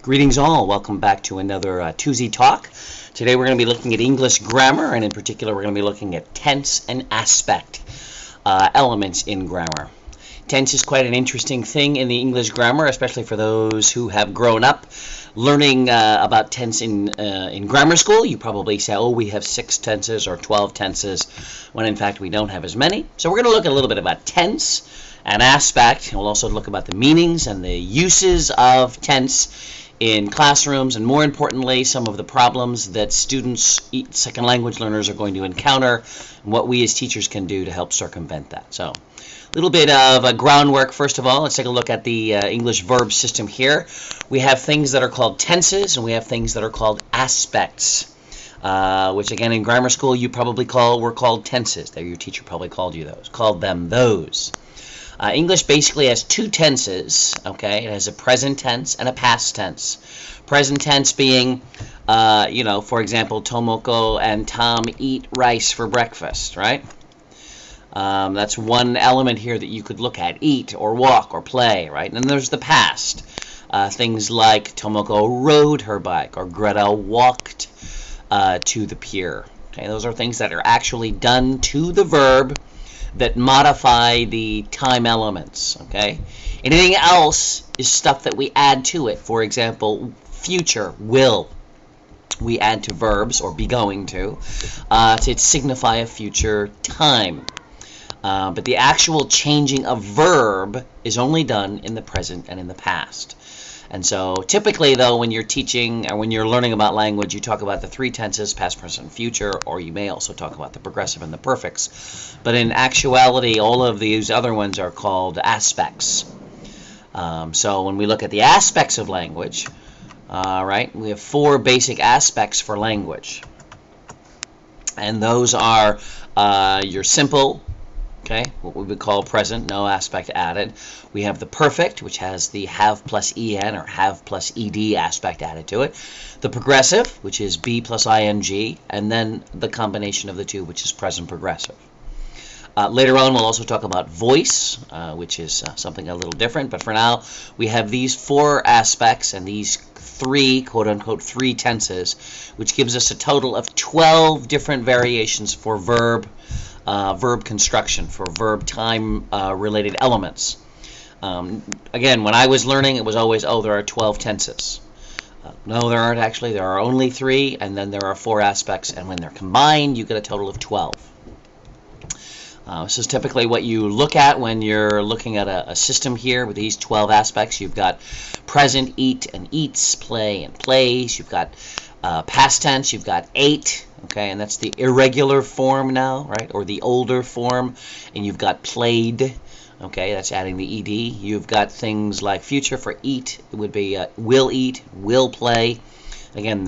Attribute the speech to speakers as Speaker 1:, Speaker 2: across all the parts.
Speaker 1: Greetings all. Welcome back to another Tuesday Talk. Today we're going to be looking at English grammar, and in particular we're going to be looking at tense and aspect elements in grammar. Tense is quite an interesting thing in the English grammar, especially for those who have grown up learning about tense in grammar school. You probably say, oh, we have 6 tenses or 12 tenses, when in fact we don't have as many. So we're going to look a little bit about tense and aspect. We'll also look about the meanings and the uses of tense in classrooms, and more importantly, some of the problems that students, second language learners, are going to encounter, and what we as teachers can do to help circumvent that. So, a little bit of groundwork first of all. Let's take a look at the English verb system here. We have things that are called tenses, and we have things that are called aspects, which again in grammar school you probably were called tenses. There, your teacher probably called them those. English basically has 2 tenses, okay? It has a present tense and a past tense. Present tense being, for example, Tomoko and Tom eat rice for breakfast, right? That's one element here that you could look at, eat or walk or play, right? And then there's the past. Things like Tomoko rode her bike or Greta walked to the pier. Okay, those are things that are actually done to the verb that modify the time elements, okay? Anything else is stuff that we add to it. For example, future, will, we add to verbs, or be going to signify a future time. But the actual changing of verb is only done in the present and in the past. And so typically, though, when you're teaching or when you're learning about language, you talk about the 3 tenses, past, present, future, or you may also talk about the progressive and the perfects. But in actuality, all of these other ones are called aspects. So when we look at the aspects of language, right, we have 4 basic aspects for language. And those are your simple, okay, what we would call present, no aspect added. We have the perfect, which has the have plus en or have plus ed aspect added to it. The progressive, which is be plus ing, and then the combination of the 2, which is present progressive. Later on, we'll also talk about voice, which is something a little different. But for now, we have these 4 aspects and these 3, quote-unquote, 3 tenses, which gives us a total of 12 different variations for verb construction, for verb time related elements. Again, when I was learning, it was always, oh, there are 12 tenses. No, there aren't actually. There are only 3, and then there are 4 aspects, and when they're combined, you get a total of 12. This is typically what you look at when you're looking at a system here with these 12 aspects. You've got present, eat, and eats, play, and plays. You've got past tense, you've got ate, okay, and that's the irregular form now, right, or the older form, and you've got played, okay, that's adding the ed. You've got things like future for eat, it would be will eat, will play. Again,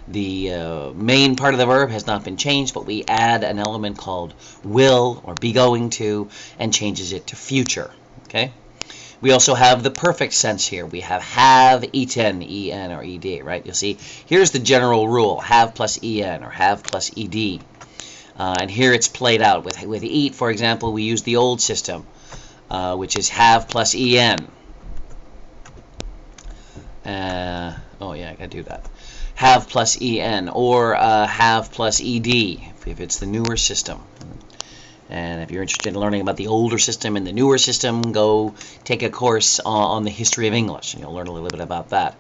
Speaker 1: the main part of the verb has not been changed, but we add an element called will or be going to and changes it to future, okay? We also have the perfect sense here. We have eaten, en or ed, right? You'll see here's the general rule, have plus en or have plus ed. And here it's played out. With eat, for example, we use the old system, which is have plus en. Oh yeah, I gotta do that. Have plus en or have plus ed if it's the newer system. And if you're interested in learning about the older system and the newer system, go take a course on the history of English, and you'll learn a little bit about that.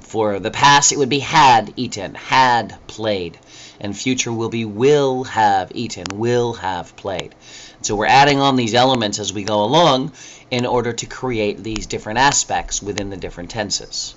Speaker 1: For the past, it would be had eaten, had played, and future will be will have eaten, will have played. And so we're adding on these elements as we go along in order to create these different aspects within the different tenses.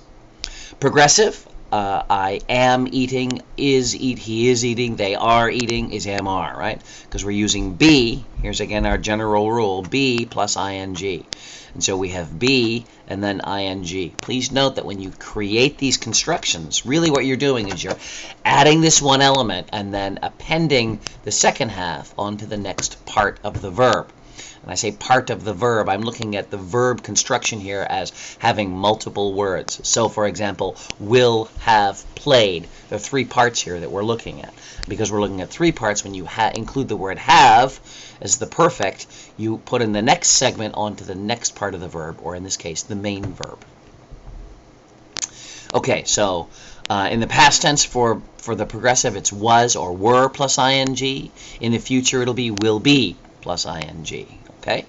Speaker 1: Progressive. I am eating, is eat, he is eating, they are eating, is am are, right? Because we're using be, here's again our general rule, be plus ing. And so we have be and then ing. Please note that when you create these constructions, really what you're doing is you're adding this one element and then appending the second half onto the next part of the verb. When I say part of the verb, I'm looking at the verb construction here as having multiple words. So, for example, will have played. There are 3 parts here that we're looking at. Because we're looking at 3 parts, when you include the word have as the perfect, you put in the next segment onto the next part of the verb, or in this case, the main verb. Okay, so in the past tense for the progressive, it's was or were plus ing. In the future, it'll be will be plus ing. Okay.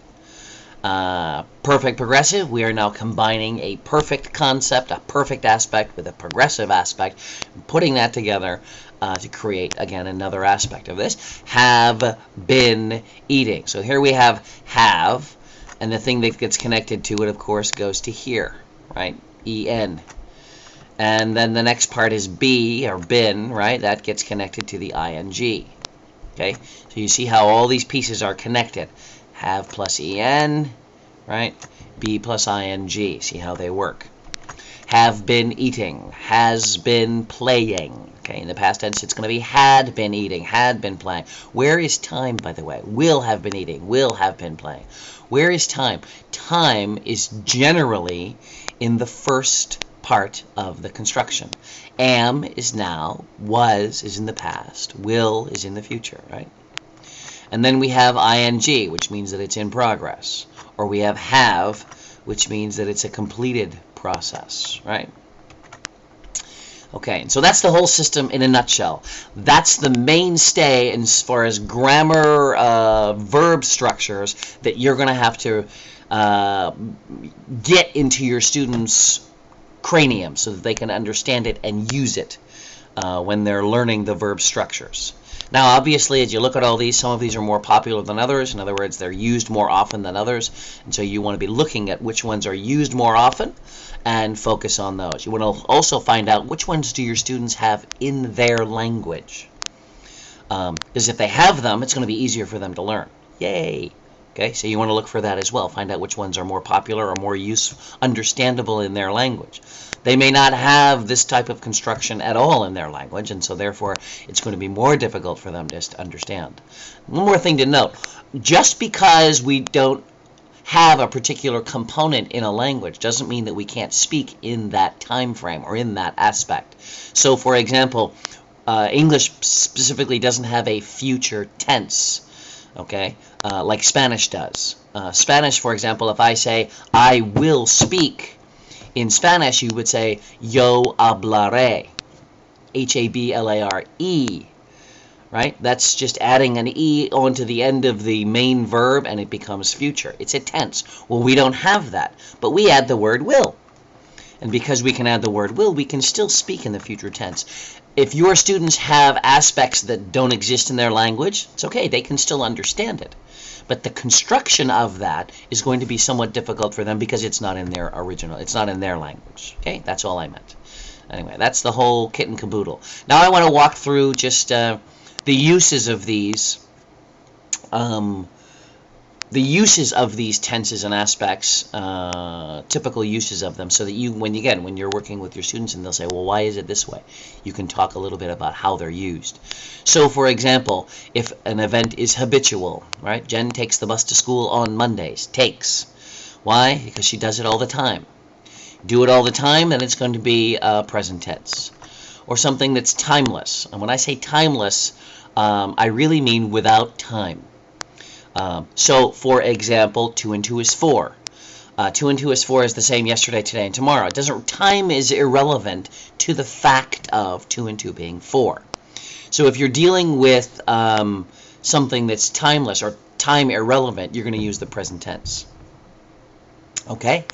Speaker 1: Perfect progressive, we are now combining a perfect concept, a perfect aspect with a progressive aspect, putting that together to create, again, another aspect of this. Have been eating. So here we have, and the thing that gets connected to it, of course, goes to here, right? en. And then the next part is be, or been, right? That gets connected to the ing. Okay? So you see how all these pieces are connected. Have plus en, right? Be plus ing. See how they work. Have been eating. Has been playing. Okay, in the past tense, it's going to be had been eating, had been playing. Where is time, by the way? Will have been eating, will have been playing. Where is time? Time is generally in the first part of the construction. Am is now, was is in the past, will is in the future, right? And then we have ing, which means that it's in progress. Or we have, which means that it's a completed process, right? Okay, and so that's the whole system in a nutshell. That's the mainstay as far as grammar verb structures that you're going to have to get into your students' cranium so that they can understand it and use it when they're learning the verb structures. Now, obviously, as you look at all these, some of these are more popular than others. In other words, they're used more often than others. And so you want to be looking at which ones are used more often and focus on those. You want to also find out which ones do your students have in their language. Because if they have them, it's going to be easier for them to learn. Yay! Okay, so you want to look for that as well. Find out which ones are more popular or more understandable in their language. They may not have this type of construction at all in their language, and so therefore it's going to be more difficult for them to understand. One more thing to note. Just because we don't have a particular component in a language doesn't mean that we can't speak in that time frame or in that aspect. So, for example, English specifically doesn't have a future tense, okay, like Spanish does. Spanish, for example, if I say, I will speak, in Spanish you would say, yo hablaré, H-A-B-L-A-R-E, right? That's just adding an E onto the end of the main verb and it becomes future. It's a tense. Well, we don't have that, but we add the word will. And because we can add the word will, we can still speak in the future tense. If your students have aspects that don't exist in their language, it's okay, they can still understand it. But the construction of that is going to be somewhat difficult for them because it's not in their original, it's not in their language. Okay, that's all I meant. Anyway, that's the whole kit and caboodle. Now I want to walk through just the uses of these, tenses and aspects, typical uses of them, so that you, when you're working with your students and they'll say, well, why is it this way? You can talk a little bit about how they're used. So, for example, if an event is habitual, right? Jen takes the bus to school on Mondays. Takes. Why? Because she does it all the time. Do it all the time, then it's going to be present tense. Or something that's timeless. And when I say timeless, I really mean without time. So, for example, 2 and 2 is 4. 2 and 2 is 4 is the same yesterday, today, and tomorrow. Time is irrelevant to the fact of 2 and 2 being 4. So if you're dealing with something that's timeless or time irrelevant, you're going to use the present tense. Okay?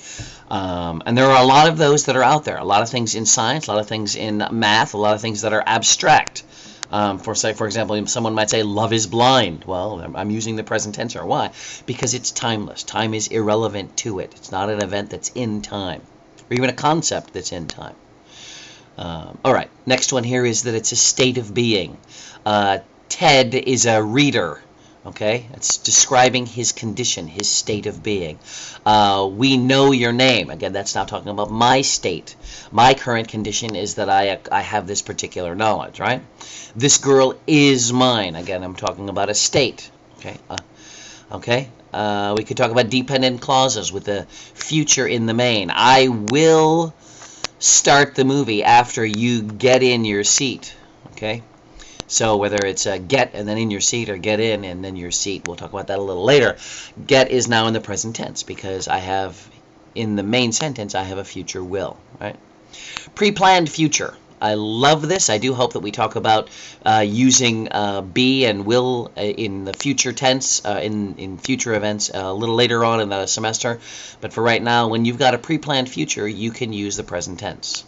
Speaker 1: And there are a lot of those that are out there. A lot of things in science, a lot of things in math, a lot of things that are abstract. For example, someone might say, love is blind. Well, I'm using the present tense. Or why? Because it's timeless. Time is irrelevant to it. It's not an event that's in time. Or even a concept that's in time. All right, next one here is that it's a state of being. Ted is a reader. Okay, it's describing his condition, his state of being. We know your name. Again, that's not talking about my state. My current condition is that I have this particular knowledge, right? This girl is mine. Again, I'm talking about a state. Okay. We could talk about dependent clauses with the future in the main. I will start the movie after you get in your seat. Okay. So whether it's get and then in your seat or get in and then your seat, we'll talk about that a little later. Get is now in the present tense because I have, in the main sentence, I have a future will, right? Pre-planned future. I love this. I do hope that we talk about using be and will in the future tense, in future events a little later on in the semester. But for right now, when you've got a pre-planned future, you can use the present tense.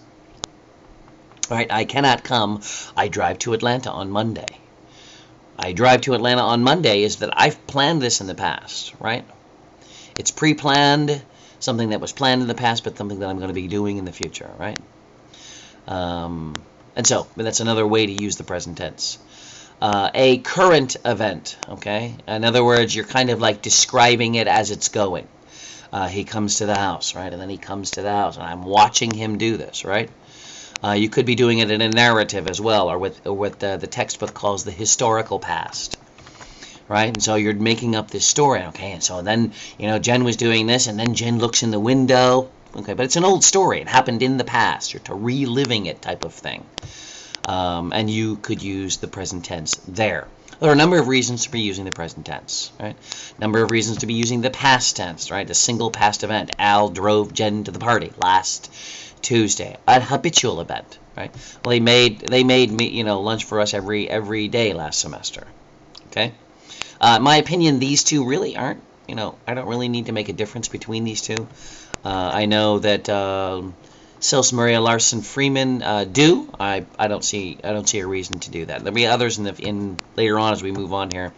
Speaker 1: All right, I cannot come. I drive to Atlanta on Monday. I drive to Atlanta on Monday is that I've planned this in the past, right? It's pre-planned, something that was planned in the past, but something that I'm going to be doing in the future, right? And so that's another way to use the present tense. A current event, okay? In other words, you're kind of like describing it as it's going. He comes to the house, right? And then he comes to the house, and I'm watching him do this, right? You could be doing it in a narrative as well, or what the textbook calls the historical past, right? And so you're making up this story, okay? And so then, Jen was doing this, and then Jen looks in the window. Okay, but it's an old story. It happened in the past. You're to reliving it type of thing. And you could use the present tense there. There are a number of reasons to be using the present tense, right? Number of reasons to be using the past tense, right? The single past event. Al drove Jen to the party last Tuesday. A habitual event, right? Well, they made me, lunch for us every day last semester. Okay? In my opinion, these two really aren't, I don't really need to make a difference between these two. I know that Sils Maria Larson Freeman do. I don't see a reason to do that. There'll be others in later on as we move on here.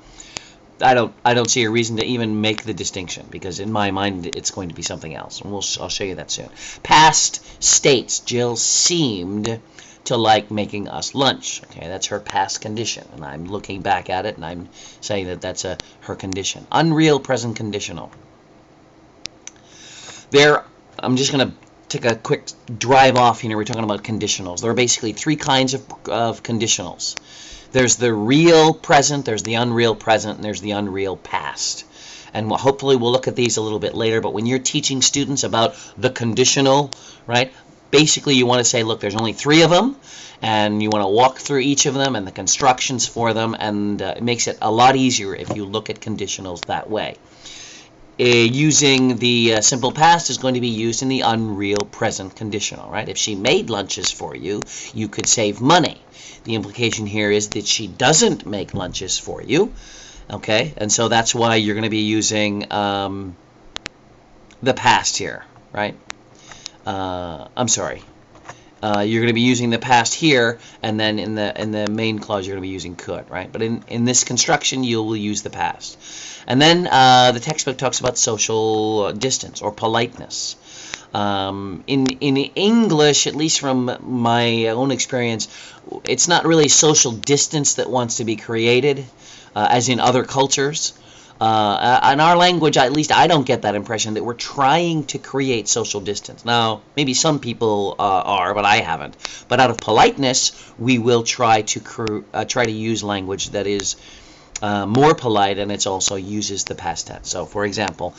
Speaker 1: I don't see a reason to even make the distinction, because in my mind it's going to be something else, and I'll show you that soon. Past states. Jill seemed to like making us lunch. Okay, that's her past condition, and I'm looking back at it and I'm saying that that's her condition. Unreal present conditional. I'm just going to take a quick drive off here. We're talking about conditionals. There are basically three kinds of conditionals. There's the real present, there's the unreal present, and there's the unreal past. And hopefully we'll look at these a little bit later, but when you're teaching students about the conditional, right, basically you want to say, look, there's only three of them, and you want to walk through each of them and the constructions for them, and it makes it a lot easier if you look at conditionals that way. Using the simple past is going to be used in the unreal present conditional, right? If she made lunches for you, you could save money. The implication here is that she doesn't make lunches for you, okay? And so that's why you're going to be using the past here, right? I'm sorry. You're going to be using the past here, and then in the main clause you're going to be using could, right? But in this construction you will use the past. And then the textbook talks about social distance or politeness. In English, at least from my own experience, it's not really social distance that wants to be created, as in other cultures. In our language, at least I don't get that impression that we're trying to create social distance. Now, maybe some people are, but I haven't. But out of politeness, we will try to use language that is more polite, and it also uses the past tense. So, for example,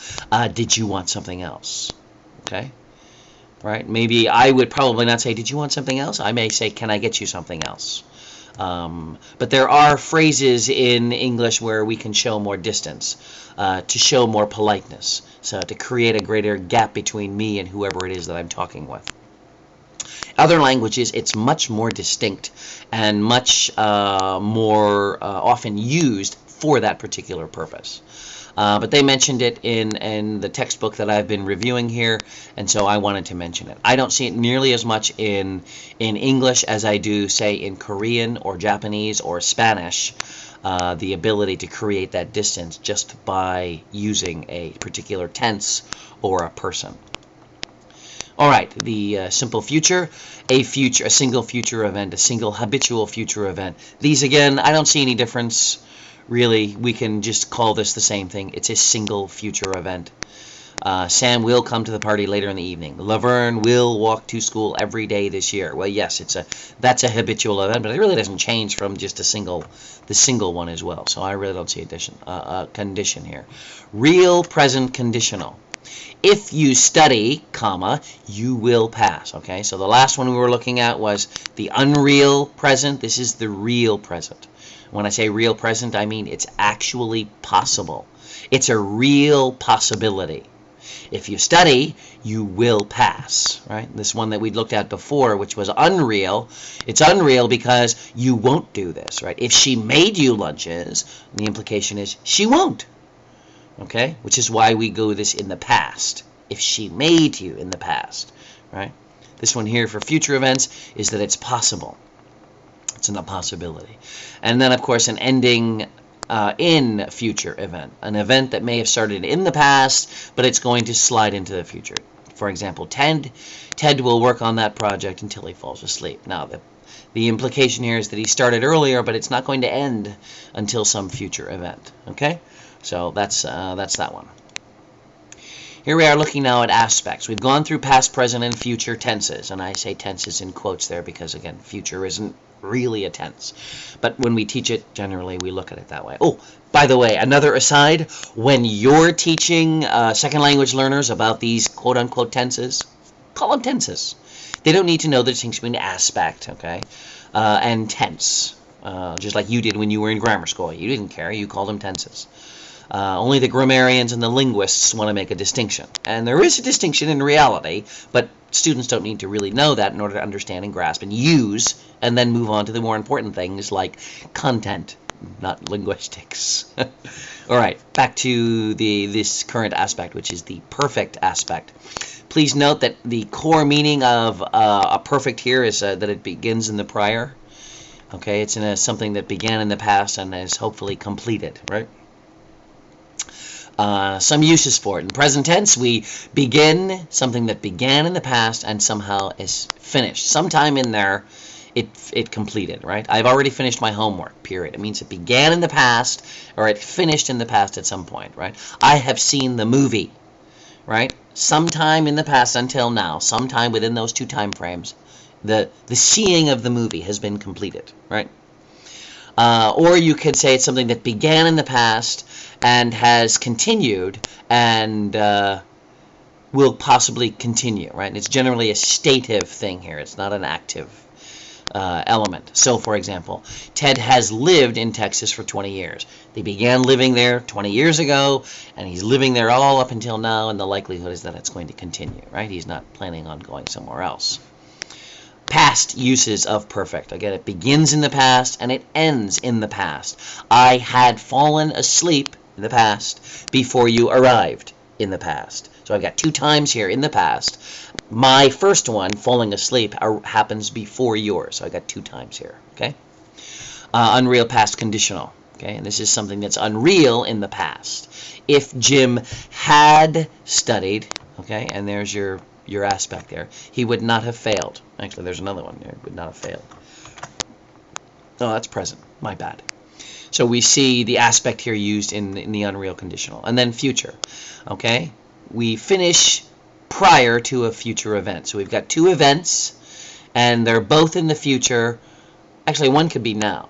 Speaker 1: did you want something else? Okay, right? Maybe I would probably not say, did you want something else? I may say, can I get you something else? But there are phrases in English where we can show more distance, to show more politeness, so to create a greater gap between me and whoever it is that I'm talking with. Other languages, it's much more distinct and much more often used for that particular purpose. But they mentioned it in the textbook that I've been reviewing here, and so I wanted to mention it. I don't see it nearly as much in English as I do, say, in Korean or Japanese or Spanish, the ability to create that distance just by using a particular tense or a person. All right, the simple future, a single future event, a single habitual future event. These, again, I don't see any difference. Really, we can just call this the same thing. It's a single future event. Sam will come to the party later in the evening. Laverne will walk to school every day this year. Well, yes, that's a habitual event, but it really doesn't change from just the single one as well. So I really don't see a condition here. Real present conditional. If you study, comma, you will pass. Okay, so the last one we were looking at was the unreal present. This is the real present. When I say real present, I mean it's actually possible. It's a real possibility. If you study, you will pass, right? This one that we looked at before, which was unreal, it's unreal because you won't do this, right? If she made you lunches, the implication is she won't, okay? Which is why we go this in the past. If she made you in the past, right? This one here for future events is that it's possible. It's a possibility. And then, of course, an ending in future event. An event that may have started in the past, but it's going to slide into the future. For example, Ted will work on that project until he falls asleep. Now, the implication here is that he started earlier, but it's not going to end until some future event. Okay? So that's that one. Here we are looking now at aspects. We've gone through past, present, and future tenses. And I say tenses in quotes there because, again, future isn't really a tense. But when we teach it, generally we look at it that way. Oh, by the way, another aside, when you're teaching second language learners about these quote-unquote tenses, call them tenses. They don't need to know the distinction between aspect, okay, and tense, just like you did when you were in grammar school. You didn't care. You called them tenses. Only the grammarians and the linguists want to make a distinction. And there is a distinction in reality, but students don't need to really know that in order to understand and grasp and use, and then move on to the more important things like content, not linguistics. All right, back to this current aspect, which is the perfect aspect. Please note that the core meaning of a perfect here is that it begins in the prior. Okay, it's in something that began in the past and is hopefully completed, right? Some uses for it. In present tense, we begin something that began in the past and somehow is finished. Sometime in there, it completed, right? I've already finished my homework, period. It means it began in the past or it finished in the past at some point, right? I have seen the movie, right? Sometime in the past until now, sometime within those two time frames, the seeing of the movie has been completed, right? Or you could say it's something that began in the past and has continued and will possibly continue, right? And it's generally a stative thing here. It's not an active element. So, for example, Ted has lived in Texas for 20 years. They began living there 20 years ago, and he's living there all up until now, and the likelihood is that it's going to continue, right? He's not planning on going somewhere else. Past uses of perfect. Again, it begins in the past and it ends in the past. I had fallen asleep in the past before you arrived in the past. So I've got two times here in the past. My first one, falling asleep, happens before yours. So I got two times here. Okay. Unreal past conditional. Okay, and this is something that's unreal in the past. If Jim had studied, okay, and there's your aspect there, he would not have failed. Actually, there's another one there. Would not have failed. Oh, that's present. My bad. So we see the aspect here used in the unreal conditional. And then future. Okay? We finish prior to a future event. So we've got two events, and they're both in the future. Actually, one could be now.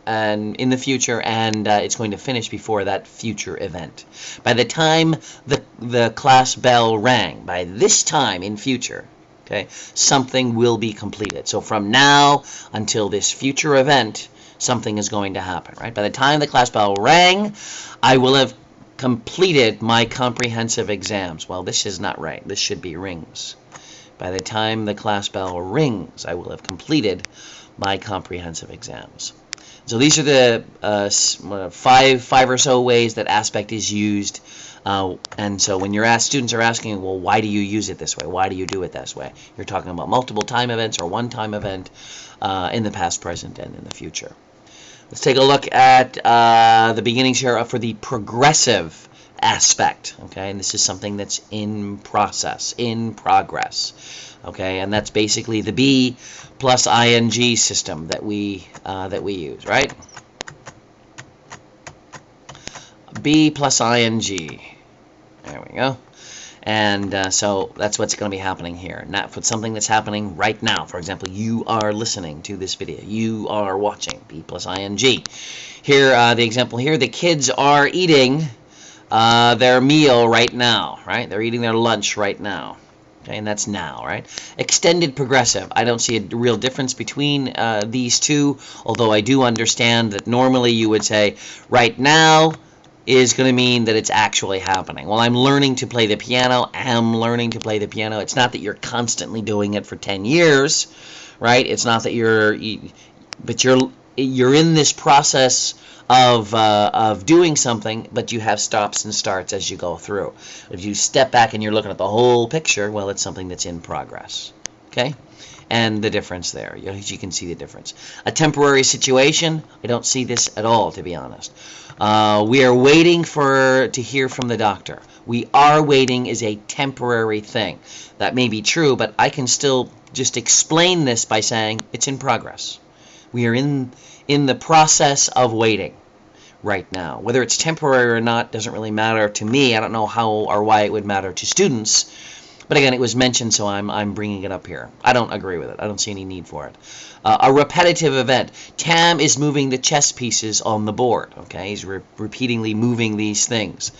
Speaker 1: And in the future, and it's going to finish before that future event. By the time the class bell rang, by this time in future, okay, something will be completed. So from now until this future event, something is going to happen, right? By the time the class bell rang, I will have completed my comprehensive exams. Well, this is not right. This should be rings. By the time the class bell rings, I will have completed my comprehensive exams. So these are the five or so ways that aspect is used. And so when students are asking, well, why do you use it this way? Why do you do it this way? You're talking about multiple time events or one time event in the past, present, and in the future. Let's take a look at the beginnings here for the progressive aspect. Okay, and this is something that's in process, in progress. Okay, and that's basically the be plus ing system that we use, right? Be plus ing. There we go. And so that's what's going to be happening here. Not for something that's happening right now. For example, you are listening to this video. You are watching. Be plus ing. Here, the example here, the kids are eating their meal right now, right? They're eating their lunch right now. Okay, and that's now, right? Extended progressive. I don't see a real difference between these two, although I do understand that normally you would say, right now, is going to mean that it's actually happening. Well, I'm learning to play the piano. Am learning to play the piano. It's not that you're constantly doing it for 10 years, right? It's not that but you're in this process of doing something, but you have stops and starts as you go through. If you step back and you're looking at the whole picture, well, it's something that's in progress. Okay? And the difference there. You can see the difference. A temporary situation, I don't see this at all, to be honest. We are waiting to hear from the doctor. We are waiting is a temporary thing. That may be true, but I can still just explain this by saying it's in progress. We are in the process of waiting right now. Whether it's temporary or not doesn't really matter to me. I don't know how or why it would matter to students. But again, it was mentioned, so I'm bringing it up here. I don't agree with it. I don't see any need for it. A repetitive event. Tam is moving the chess pieces on the board. Okay, he's repeatedly moving these things.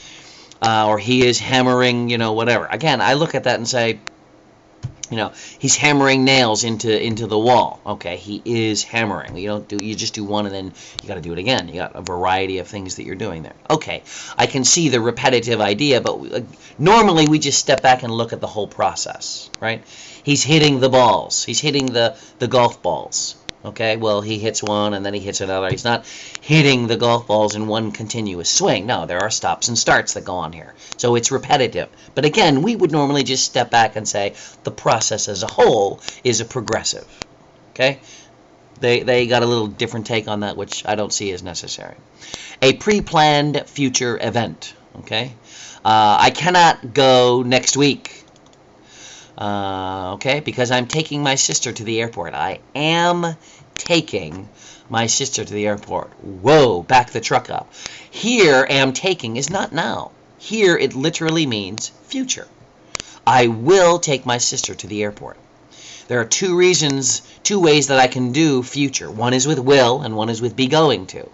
Speaker 1: Or he is hammering, whatever. Again, I look at that and say, he's hammering nails into the wall. Okay, he is hammering. You just do one and then you got to do it again. You got a variety of things that you're doing there. Okay, I can see the repetitive idea, but normally we just step back and look at the whole process, right? He's hitting the balls. He's hitting the golf balls. Okay, well, he hits one and then he hits another. He's not hitting the golf balls in one continuous swing. No, there are stops and starts that go on here. So it's repetitive. But again, we would normally just step back and say the process as a whole is a progressive. Okay? They got a little different take on that, which I don't see as necessary. A pre-planned future event. Okay? I cannot go next week. Okay, because I'm taking my sister to the airport. I am taking my sister to the airport. Whoa, back the truck up. Here, am taking is not now. Here, it literally means future. I will take my sister to the airport. There are two ways that I can do future. One is with will, and one is with be going to.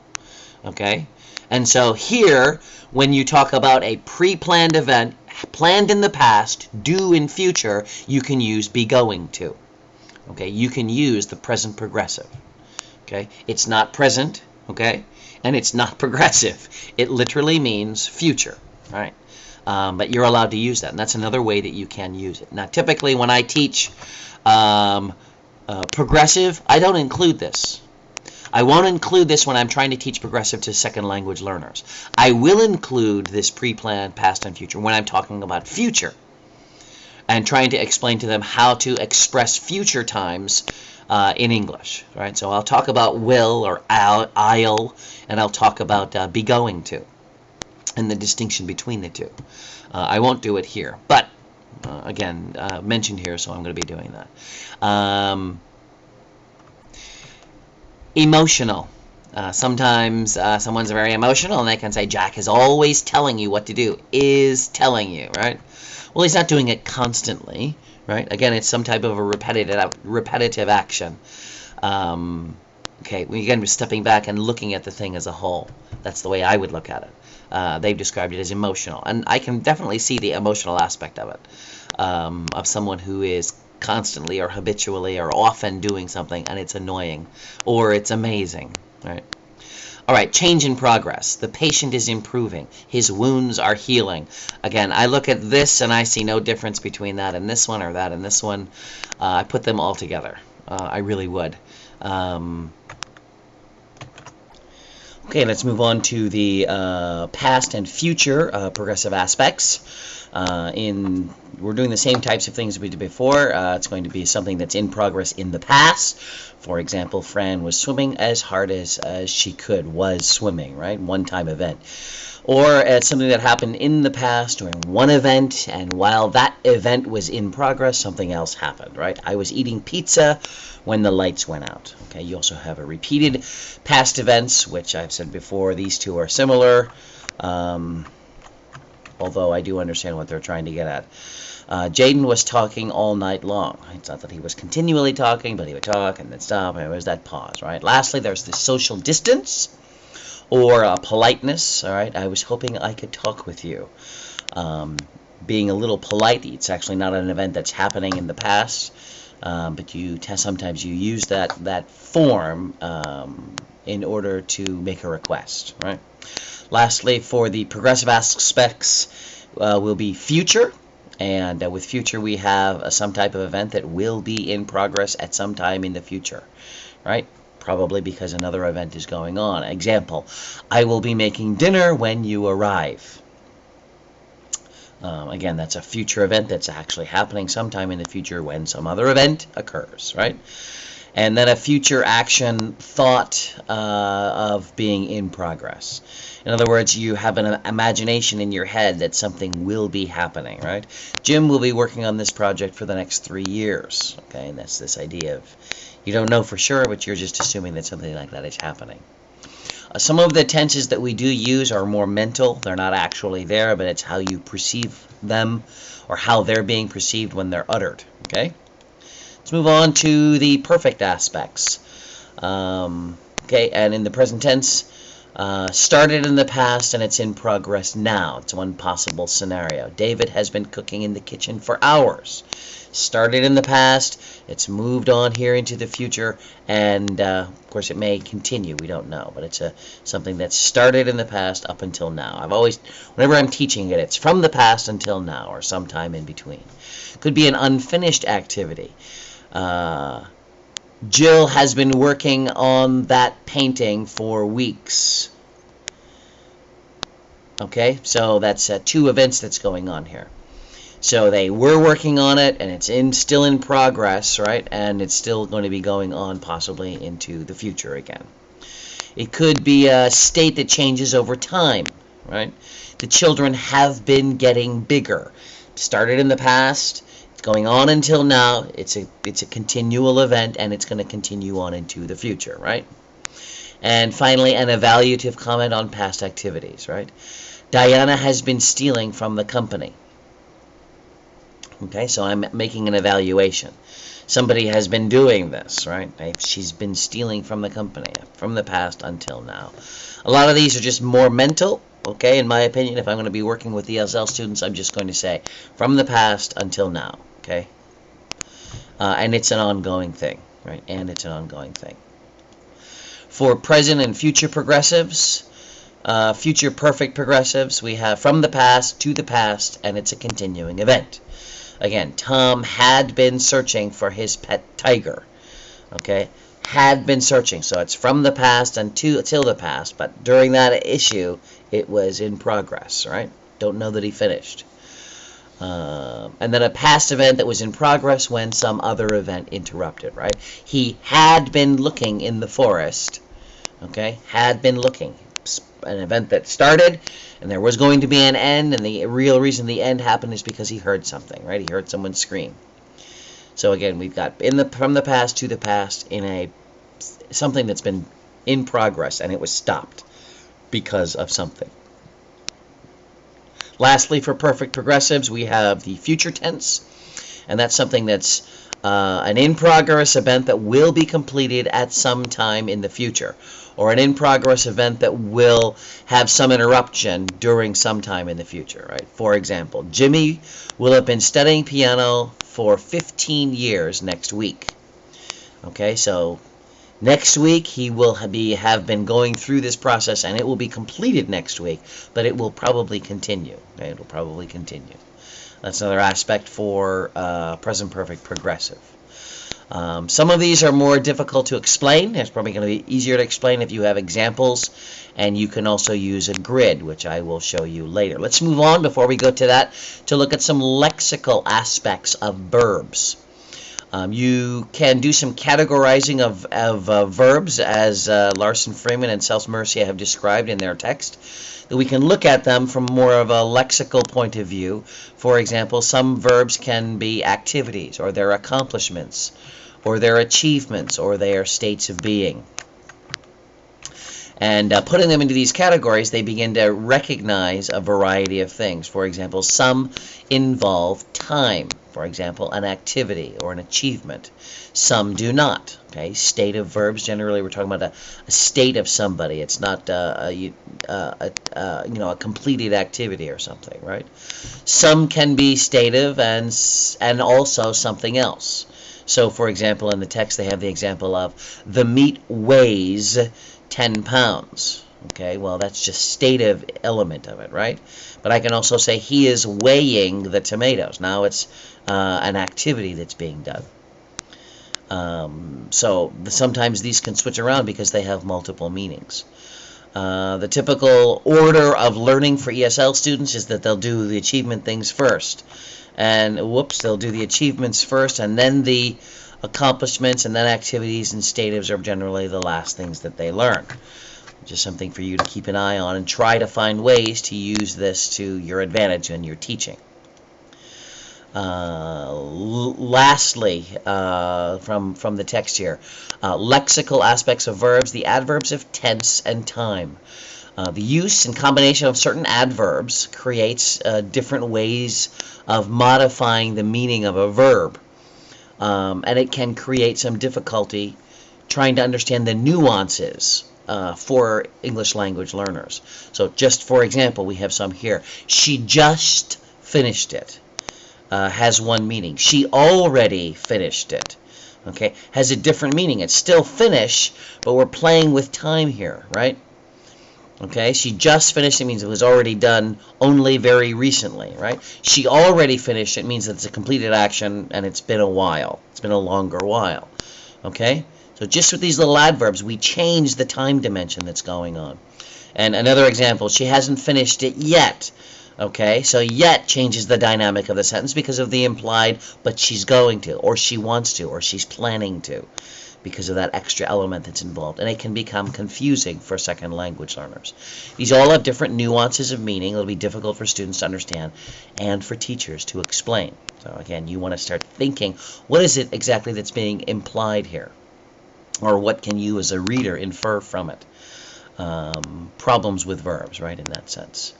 Speaker 1: Okay? And so here, when you talk about a pre-planned event, planned in the past, do in future, you can use be going to. Okay, you can use the present progressive. Okay, it's not present, okay, and it's not progressive. It literally means future, right? But you're allowed to use that, and that's another way that you can use it. Now, typically when I teach progressive, I don't include this. I won't include this when I'm trying to teach progressive to second language learners. I will include this pre-planned, past, and future when I'm talking about future and trying to explain to them how to express future times in English. Right? So I'll talk about will or I'll, and I'll talk about be going to and the distinction between the two. I won't do it here, but again, mentioned here, so I'm going to be doing that. Emotional. Sometimes someone's very emotional and they can say, Jack is always telling you what to do. Is telling you, right? Well, he's not doing it constantly, right? Again, it's some type of a repetitive action. Okay, again, we're stepping back and looking at the thing as a whole. That's the way I would look at it. They've described it as emotional. And I can definitely see the emotional aspect of it, of someone who is constantly or habitually or often doing something and it's annoying or it's amazing, right? All right, change in progress. The patient is improving. His wounds are healing. Again, I look at this and I see no difference between that and this one or that and this one. I put them all together. I really would. Okay, let's move on to the past and future progressive aspects. We're doing the same types of things we did before. It's going to be something that's in progress in the past. For example, Fran was swimming as hard as she could. Was swimming, right? One-time event. Or it's something that happened in the past during one event, and while that event was in progress, something else happened, right? I was eating pizza when the lights went out. Okay, you also have a repeated past events, which I've said before. These two are similar. Although I do understand what they're trying to get at. Jaden was talking all night long. It's not that he was continually talking, but he would talk and then stop, and there was that pause, right? Lastly, there's the social distance or politeness, all right? I was hoping I could talk with you. Being a little polite, it's actually not an event that's happening in the past. but sometimes you use that form in order to make a request, right? Lastly, for the progressive aspects, will be future. And with future, we have some type of event that will be in progress at some time in the future, right? Probably because another event is going on. Example, I will be making dinner when you arrive. Again, that's a future event that's actually happening sometime in the future when some other event occurs, right? And then a future action thought of being in progress. In other words, you have an imagination in your head that something will be happening, right? Jim will be working on this project for the next 3 years, okay? And that's this idea of, you don't know for sure, but you're just assuming that something like that is happening. Some of the tenses that we do use are more mental. They're not actually there, but it's how you perceive them or how they're being perceived when they're uttered, okay? Let's move on to the perfect aspects. Okay, and in the present tense, started in the past and it's in progress now. It's one possible scenario. David has been cooking in the kitchen for hours. Started in the past, it's moved on here into the future, and of course it may continue, we don't know, but it's something that started in the past up until now. Whenever I'm teaching it, it's from the past until now, or sometime in between. Could be an unfinished activity. Jill has been working on that painting for weeks. Okay, so that's 2 events that's going on here. So they were working on it, and it's still in progress, right? And it's still going to be going on possibly into the future again. It could be a state that changes over time, right? The children have been getting bigger. Started in the past, it's going on until now. It's a continual event, and it's going to continue on into the future, right? And finally, an evaluative comment on past activities, right? Diana has been stealing from the company. Okay, so I'm making an evaluation. Somebody has been doing this, right? She's been stealing from the company, from the past until now. A lot of these are just more mental, okay, in my opinion. If I'm going to be working with ESL students, I'm just going to say, from the past until now, okay? And it's an ongoing thing, right? And it's an ongoing thing. For present and future progressives, future perfect progressives, we have from the past to the past, and it's a continuing event. Again, Tom had been searching for his pet tiger. Okay, had been searching, so it's from the past until the past, but during that issue, it was in progress, right? Don't know that he finished. And then a past event that was in progress when some other event interrupted, right? He had been looking in the forest, okay? Had been looking. An event that started, and there was going to be an end, and the real reason the end happened is because he heard something, right? He heard someone scream. So again, we've got from the past to the past in something that's been in progress, and it was stopped because of something. Lastly, for perfect progressives, we have the future tense, and that's something that's an in-progress event that will be completed at some time in the future, or an in-progress event that will have some interruption during some time in the future, right? For example, Jimmy will have been studying piano for 15 years next week. Okay, so next week he will have been going through this process, and it will be completed next week, but it will probably continue. Okay? It will probably continue. That's another aspect for present perfect progressive. Some of these are more difficult to explain. It's probably going to be easier to explain if you have examples, and you can also use a grid, which I will show you later. Let's move on before we go to that to look at some lexical aspects of verbs. You can do some categorizing of verbs, as Larson Freeman and Self-Mercia have described in their text. We can look at them from more of a lexical point of view. For example, some verbs can be activities, or their accomplishments, or their achievements, or their states of being. And putting them into these categories, they begin to recognize a variety of things. For example, some involve time. For example, an activity or an achievement. Some do not. Okay, state of verbs. Generally, we're talking about a state of somebody. It's not a completed activity or something, right? Some can be stative and also something else. So, for example, in the text they have the example of, the meat weighs 10 pounds. Okay, well, that's just stative element of it, right? But I can also say he is weighing the tomatoes. Now it's an activity that's being done. So sometimes these can switch around because they have multiple meanings. The typical order of learning for ESL students is that they'll do the achievement things first. And whoops, they'll do the achievements first, and then the accomplishments, and then activities and statives are generally the last things that they learn. Just something for you to keep an eye on and try to find ways to use this to your advantage in your teaching. Lastly, from the text here, lexical aspects of verbs, the adverbs of tense and time. The use and combination of certain adverbs creates different ways of modifying the meaning of a verb, and it can create some difficulty trying to understand the nuances for English language learners. So just for example, we have some here. She just finished it. Has one meaning. She already finished it. Okay, has a different meaning. It's still finish, but we're playing with time here, right? Okay, she just finished, it means it was already done only very recently, right? She already finished, it means that it's a completed action and it's been a while. It's been a longer while. Okay, so just with these little adverbs, we change the time dimension that's going on. And another example, she hasn't finished it yet. Okay, so yet changes the dynamic of the sentence because of the implied, but she's going to, or she wants to, or she's planning to, because of that extra element that's involved. And it can become confusing for second language learners. These all have different nuances of meaning. It'll be difficult for students to understand and for teachers to explain. So again, you want to start thinking, what is it exactly that's being implied here? Or what can you as a reader infer from it? Problems with verbs, right, in that sense.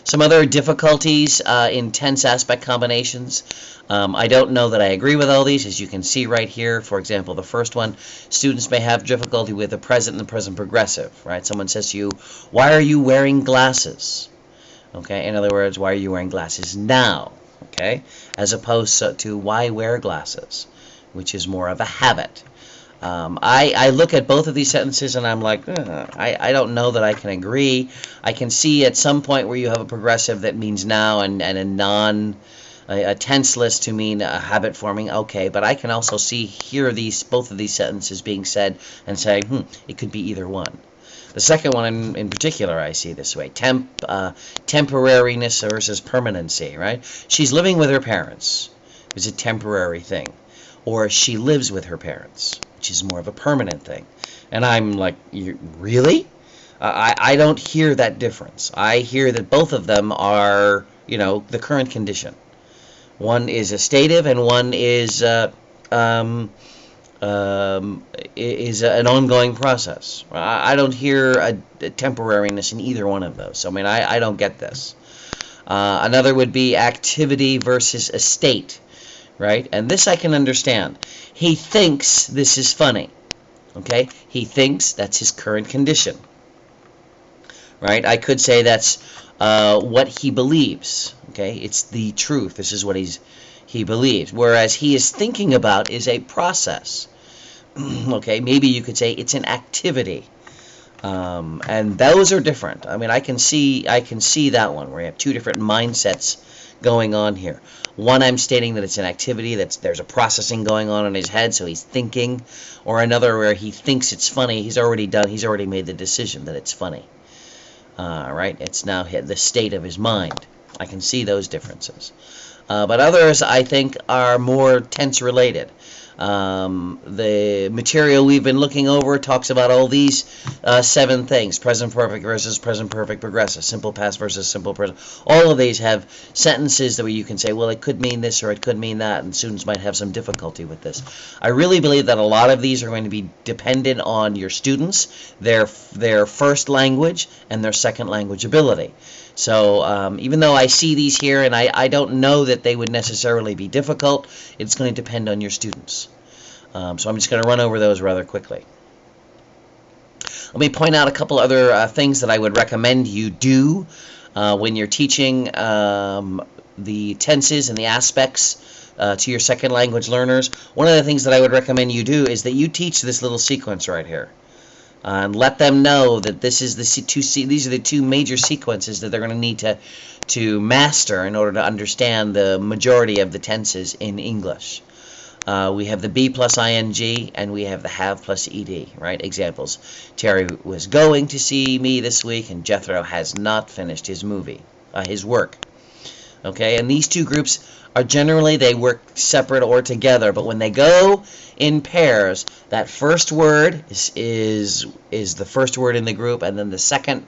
Speaker 1: Some other difficulties in tense aspect combinations. I don't know that I agree with all these, as you can see right here. For example, the first one, students may have difficulty with the present and the present progressive, right? Someone says to you, why are you wearing glasses? Okay, in other words, why are you wearing glasses now? Okay, as opposed to why wear glasses, which is more of a habit. I look at both of these sentences and I'm like, I don't know that I can agree. I can see at some point where you have a progressive that means now and a tenseless to mean a habit forming, okay, but I can also see here both of these sentences being said and say, it could be either one. The second one in particular I see this way, temporariness versus permanency, right? She's living with her parents. It's a temporary thing. Or she lives with her parents, which is more of a permanent thing. And I'm like, really? I don't hear that difference. I hear that both of them are, the current condition. One is a stative and one is an ongoing process. I don't hear a temporariness in either one of those. So, I don't get this. Another would be activity versus a state. Right? And this I can understand. He thinks this is funny. Okay? He thinks that's his current condition. Right? I could say that's what he believes. Okay? It's the truth. This is what he believes. Whereas he is thinking about is a process. Okay? Maybe you could say it's an activity. And those are different. I can see that one where you have two different mindsets going on here. One, I'm stating that it's an activity, there's a processing going on in his head, so he's thinking, or another where he thinks it's funny, he's already made the decision that it's funny. Right? It's now hit the state of his mind. I can see those differences. But others, I think, are more tense related. The material we've been looking over talks about all these 7 things: present perfect versus present perfect progressive, simple past versus simple present. All of these have sentences that where you can say, well, it could mean this or it could mean that, and students might have some difficulty with this. I really believe that a lot of these are going to be dependent on your students, their first language, and their second language ability. So even though I see these here and I don't know that they would necessarily be difficult, it's going to depend on your students. So I'm just going to run over those rather quickly. Let me point out a couple other things that I would recommend you do when you're teaching the tenses and the aspects to your second language learners, one of the things that I would recommend you do is that you teach this little sequence right here. And let them know that these are the two major sequences that they're going to need to master in order to understand the majority of the tenses in English. We have the be plus ing, and we have the have plus ed, right? Examples. Terry was going to see me this week, and Jethro has not finished his work. Okay, and these two groups are generally, they work separate or together, but when they go in pairs, that first word is the first word in the group, and then the second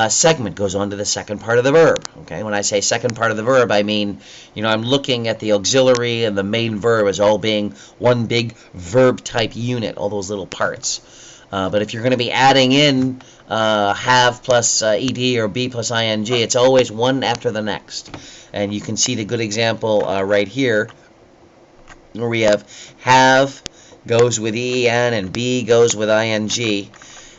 Speaker 1: segment goes on to the second part of the verb. Okay, when I say second part of the verb, I mean, I'm looking at the auxiliary and the main verb as all being one big verb type unit, all those little parts. But if you're going to be adding in have plus ed or be plus ing, it's always one after the next. And you can see the good example right here, where we have goes with en and be goes with ing.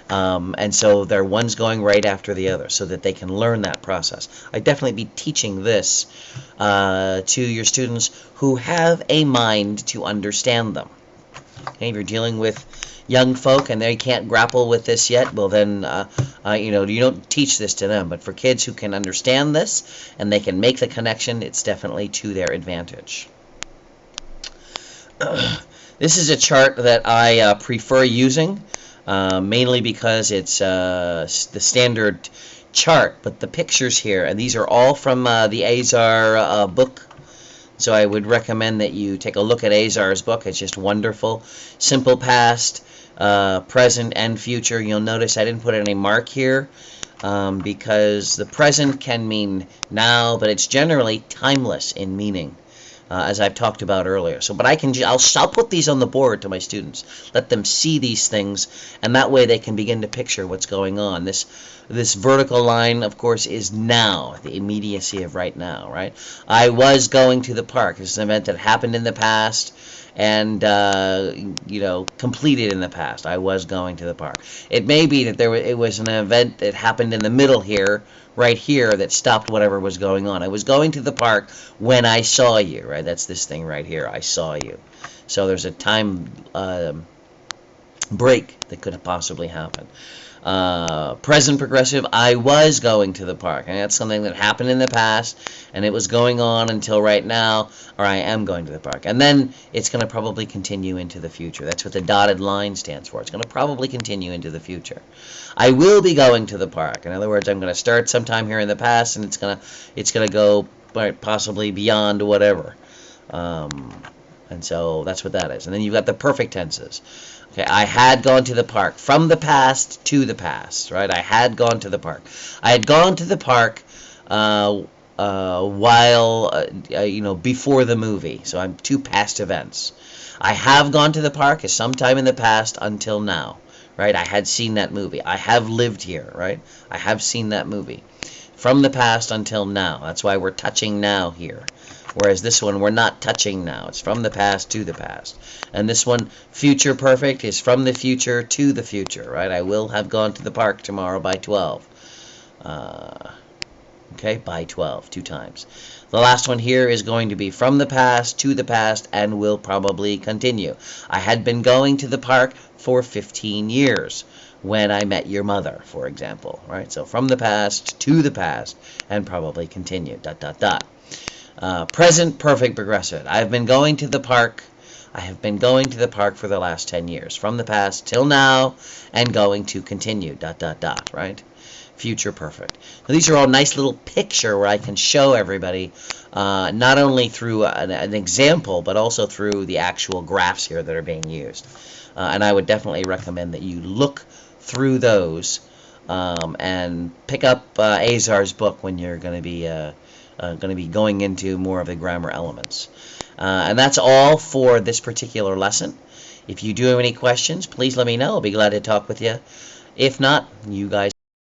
Speaker 1: And so one's going right after the other so that they can learn that process. I'd definitely be teaching this to your students who have a mind to understand them. Okay, if you're dealing with young folk and they can't grapple with this yet, well then, you don't teach this to them. But for kids who can understand this and they can make the connection, it's definitely to their advantage. This is a chart that I prefer using, mainly because it's the standard chart, but the pictures here, and these are all from the Azar book. So I would recommend that you take a look at Azar's book. It's just wonderful. Simple past, present, and future. You'll notice I didn't put any mark here because the present can mean now, but it's generally timeless in meaning, as I've talked about earlier. So, but I'll put these on the board to my students. Let them see these things, and that way they can begin to picture what's going on. This vertical line, of course, is now, the immediacy of right now, right? I was going to the park. This is an event that happened in the past and, completed in the past. I was going to the park. It may be that it was an event that happened in the middle here, right here, that stopped whatever was going on. I was going to the park when I saw you, right? That's this thing right here, I saw you. So there's a time break that could have possibly happened. Present progressive, I was going to the park, and that's something that happened in the past and it was going on until right now, or I am going to the park, and then it's going to probably continue into the future. That's what the dotted line stands for. It's going to probably continue into the future. I will be going to the park. In other words, I'm going to start sometime here in the past, and it's going to go possibly beyond whatever, and so that's what that is. And then you've got the perfect tenses. Okay, I had gone to the park. From the past to the past, right? I had gone to the park. I had gone to the park before the movie. So I'm two past events. I have gone to the park is sometime in the past until now, right? I had seen that movie. I have lived here, right? I have seen that movie. From the past until now. That's why we're touching now here. Whereas this one, we're not touching now. It's from the past to the past. And this one, future perfect, is from the future to the future, right? I will have gone to the park tomorrow by 12. Okay, by 12, 2 times. The last one here is going to be from the past to the past and will probably continue. I had been going to the park for 15 years when I met your mother, for example, right? So from the past to the past and probably continue, ... Present perfect progressive. I've been going to the park. I have been going to the park for the last 10 years. From the past till now and going to continue, ... right? Future perfect. Now, these are all nice little picture where I can show everybody not only through an example, but also through the actual graphs here that are being used. And I would definitely recommend that you look through those and pick up Azar's book when you're going to be going into more of the grammar elements. And that's all for this particular lesson. If you do have any questions, please let me know. I'll be glad to talk with you. If not, you guys